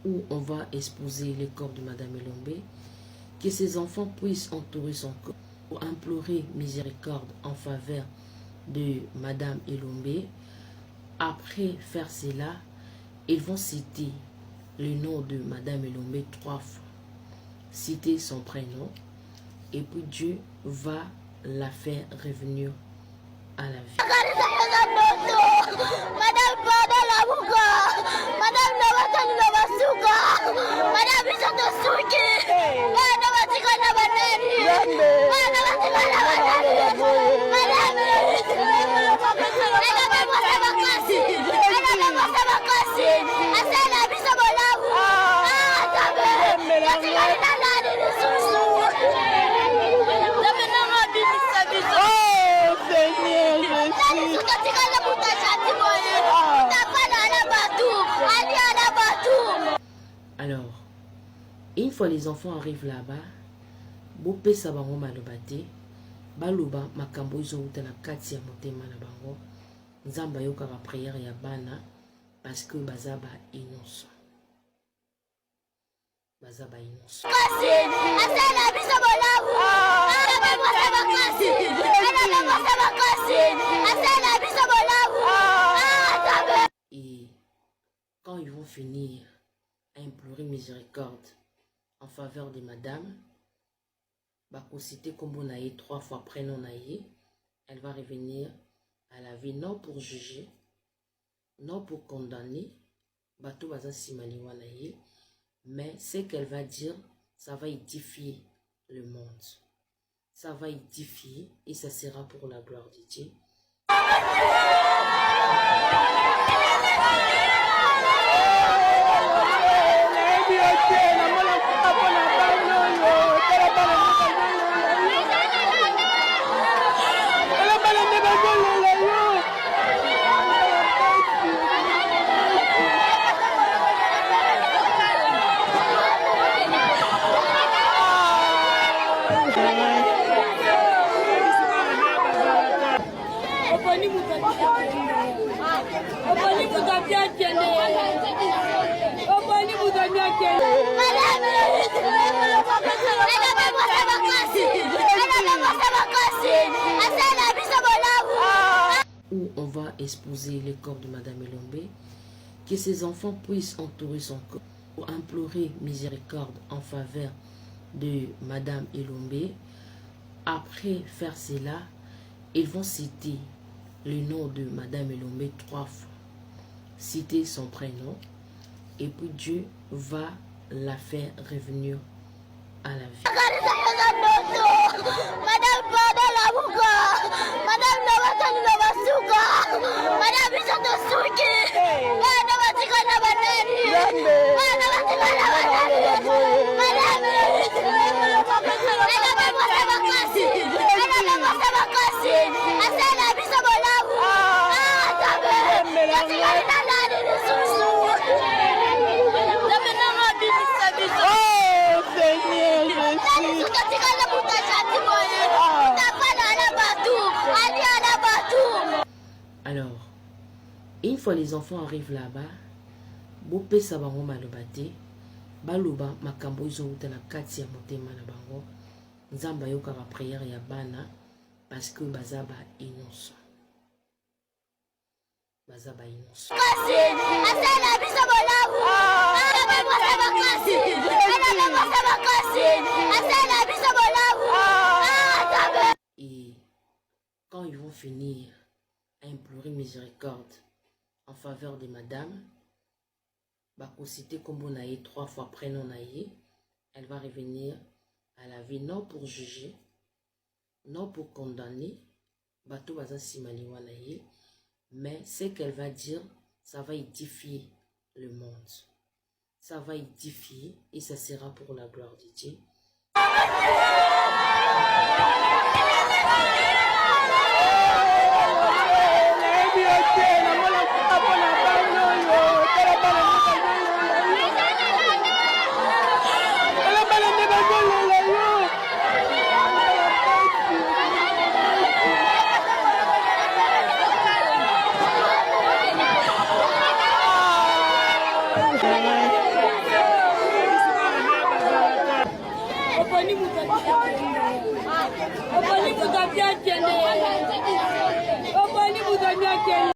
Où on va exposer le corps de Madame Elombe, que ses enfants puissent entourer son corps pour implorer miséricorde en faveur de Madame Elombe. Après faire cela, ils vont citer le nom de Madame Elombe 3 fois, citer son prénom, et puis Dieu va la faire revenir à la vie. Alors, une fois les enfants arrivent là-bas, Bopé Sabango Malobate, Baluba Makambo Izouta na kati ya motema na bango, Nzamba yoka la prière ya bana, parce que Bazaba innocent. Bazaba innocent. Et quand ils vont finir à implorer miséricorde en faveur de madame, Bako cité Kombo Naye 3 fois prénom Naye, elle va revenir à la vie, non pour juger, non pour condamner, Bato Baza Simaniwa Naye, mais ce qu'elle va dire, ça va édifier le monde. Ça va édifier et ça sera pour la gloire de Dieu. Où on va exposer le corps de Madame Elombe, que ses enfants puissent entourer son corps pour implorer miséricorde en faveur de Madame Elombe. Après faire cela, ils vont citer le nom de Madame Elombe 3 fois, citer son prénom, et puis Dieu va la faire revenir à la vie. Alors, une fois les enfants arrivent là-bas, Bopé Sabango Malobate, Baluba Makambo Izouta na kati ya motema na bango, Nzamba yoka la prière ya bana, parce que Bazaba innocent. Bazaba innocent. Et quand ils vont finir à implorer miséricorde en faveur de madame, Bako cité Kombo Naye 3 fois prénom Naye, elle va revenir à la vie, non pour juger, non pour condamner, Bato Baza Simaniwa Naye, mais ce qu'elle va dire, ça va édifier le monde. Ça va édifier et ça sera pour la gloire de Dieu. akende. Oboni muzomi akende.